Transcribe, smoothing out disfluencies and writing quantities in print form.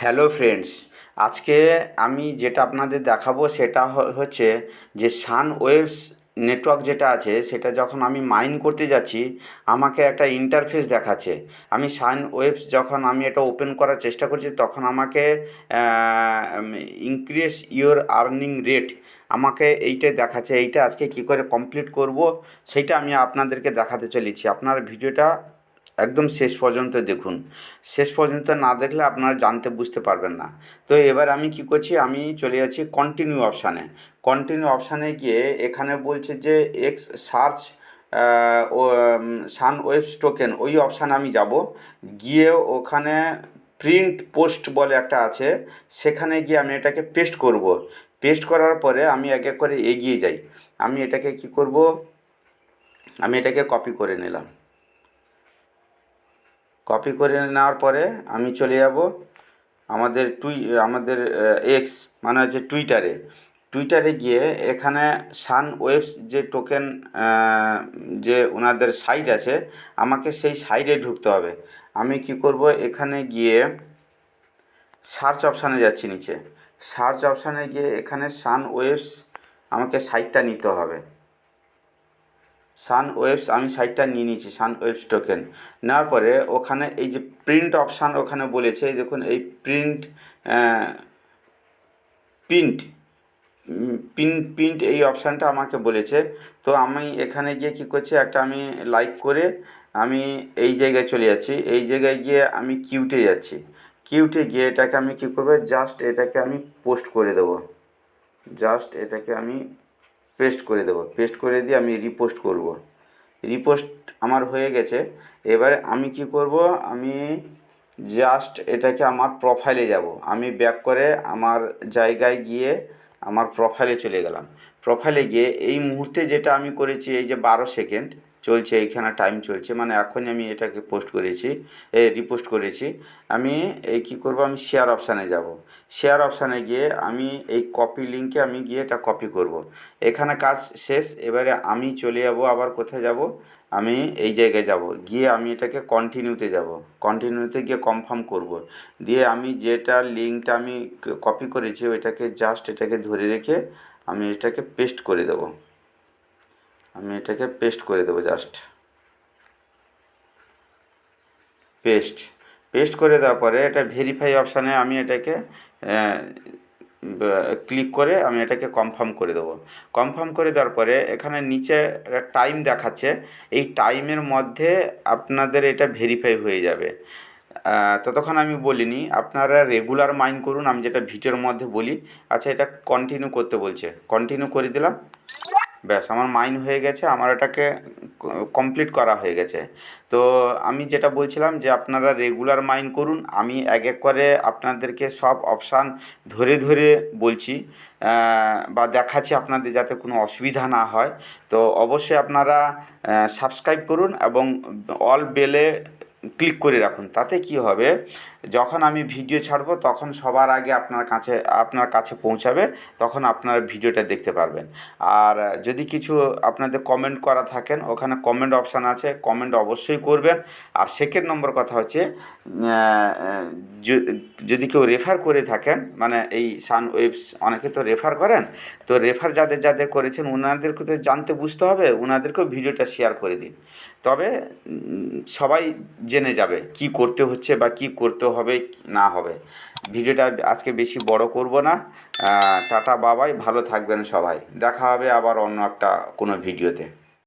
Hello friends, আজকে আমি যেটা আপনাদের দেখাবো সেটা হচ্ছে যে সান ওয়েভস নেটওয়ার্ক যেটা আছে সেটা যখন আমি মাইন করতে যাচ্ছি আমাকে একটা ইন্টারফেস দেখাচ্ছে। আমি সান ওয়েভস যখন আমি এটা ওপেন করার চেষ্টা করছি তখন আমাকে ইনক্রিজ ইওর আর্নিং রেট আমাকে এইটা দেখাচ্ছে। এইটা আজকে কি করে কমপ্লিট করব সেইটা আমি আপনাদেরকে দেখাতে চলেছি। আপনার ভিডিওটা একদম শেষ পর্যন্ত দেখুন। শেষ পর্যন্ত না দেখলে আপনারা জানতে বুঝতে পারবেন না। তো এবার আমি কি করছি, আমি চলে যাচ্ছি কন্টিনিউ অপশানে। কন্টিনিউ অপশানে গিয়ে এখানে বলছে যে এক্স সার্চ ও সান ওয়েবস টোকেন, ওই অপশানে আমি যাব। গিয়ে ওখানে প্রিন্ট পোস্ট বলে একটা আছে, সেখানে গিয়ে আমি এটাকে পেস্ট করব। পেস্ট করার পরে আমি এক এক করে এগিয়ে যাই। আমি এটাকে কি করব, আমি এটাকে কপি করে নিলাম। কপি করে নেওয়ার পরে আমি চলে যাব আমাদের এক্স মানে হচ্ছে টুইটারে গিয়ে এখানে সান ওয়েবস যে টোকেন যে ওনাদের সাইট আছে, আমাকে সেই সাইটে ঢুকতে হবে। আমি কি করব, এখানে গিয়ে সার্চ অপশানে যাচ্ছি। নিচে সার্চ অপশানে গিয়ে এখানে সান ওয়েবস আমাকে সাইটটা নিতে হবে। সান ওয়েবস আমি সাইটটা নিয়ে নিয়েছি, সান ওয়েবস টোকেন নেওয়ার পরে ওখানে এই যে প্রিন্ট অপশান ওখানে বলেছে, এই দেখুন এই প্রিন্ট প্রিন্ট প্রিন্ট এই অপশানটা আমাকে বলেছে। তো আমি এখানে গিয়ে কী করছি, একটা আমি লাইক করে আমি এই জায়গায় চলে যাচ্ছি। এই জায়গায় গিয়ে আমি কিউটে যাচ্ছি। কিউটে গিয়ে এটাকে আমি কী করবো, জাস্ট এটাকে আমি পোস্ট করে দেবো। জাস্ট এটাকে আমি পেস্ট করে দেবো। পেস্ট করে দিয়ে আমি রিপোস্ট করব। রিপোস্ট আমার হয়ে গেছে। এবারে আমি কি করব, আমি জাস্ট এটাকে আমার প্রোফাইলে যাব। আমি ব্যাক করে আমার জায়গায় গিয়ে আমার প্রোফাইলে চলে গেলাম। প্রোফাইলে গিয়ে এই মুহূর্তে যেটা আমি করেছি, এই যে 12 সেকেন্ড চলছে এইখানে টাইম চলছে, মানে এখনই আমি এটাকে পোস্ট করেছি, রিপোস্ট করেছি। আমি এই কী করব, আমি শেয়ার অপশানে যাব। শেয়ার অপশানে গিয়ে আমি এই কপি লিঙ্কে আমি গিয়ে এটা কপি করব। এখানে কাজ শেষ। এবারে আমি চলে যাব, আবার কোথায় যাব, আমি এই জায়গায় যাব। গিয়ে আমি এটাকে কন্টিনিউতে যাব। কন্টিনিউতে গিয়ে কনফার্ম করব। দিয়ে আমি যেটা লিঙ্কটা আমি কপি করেছি ওইটাকে জাস্ট এটাকে ধরে রেখে আমি এটাকে পেস্ট করে দেব। আমি এটাকে পেস্ট করে দেবো, জাস্ট পেস্ট। পেস্ট করে দেওয়ার পরে এটা ভেরিফাই অপশানে আমি এটাকে ক্লিক করে আমি এটাকে কনফার্ম করে দেবো। কনফার্ম করে দেওয়ার পরে এখানে নিচে একটা টাইম দেখাচ্ছে, এই টাইমের মধ্যে আপনাদের এটা ভেরিফাই হয়ে যাবে। ততক্ষণ আমি বলিনি, আপনারা রেগুলার মাইন করুন, আমি যেটা ভিডিওর মধ্যে বলি। আচ্ছা, এটা কন্টিনিউ করতে বলছে, কন্টিনিউ করে দিলাম। ব্যাস, আমার মাইন হয়ে গেছে, আমার এটাকে কমপ্লিট করা হয়ে গেছে। তো আমি যেটা বলছিলাম যে আপনারা রেগুলার মাইন করুন, আমি এক এক করে আপনাদেরকে সব অপশান ধরে ধরে বলছি বা দেখাচ্ছি আপনাদের, যাতে কোনো অসুবিধা না হয়। তো অবশ্যই আপনারা সাবস্ক্রাইব করুন এবং অল বেলে ক্লিক করে রাখুন। তাতে কি হবে, যখন আমি ভিডিও ছাড়ব তখন সবার আগে আপনার কাছে পৌঁছাবে, তখন আপনারা ভিডিওটা দেখতে পারবেন। আর যদি কিছু আপনাদের কমেন্ট করা থাকেন, ওখানে কমেন্ট অপশান আছে, কমেন্ট অবশ্যই করবেন। আর সেকেন্ড নম্বর কথা হচ্ছে, যদি কেউ রেফার করে থাকেন, মানে এই সান ওয়েবস অনেকে তো রেফার করেন, তো রেফার যাদের যাদের করেছেন ওনাদেরকে তো জানতে বুঝতে হবে, ওনাদেরকেও ভিডিওটা শেয়ার করে দিন। তবে সবাই জেনে যাবে কি করতে হচ্ছে বা কি করতে হবে না হবে। ভিডিওটা আজকে বেশি বড় করব না। টাটা, বাবাই, ভালো থাকবেন সবাই। দেখা হবে আবার অন্য একটা কোনো ভিডিওতে।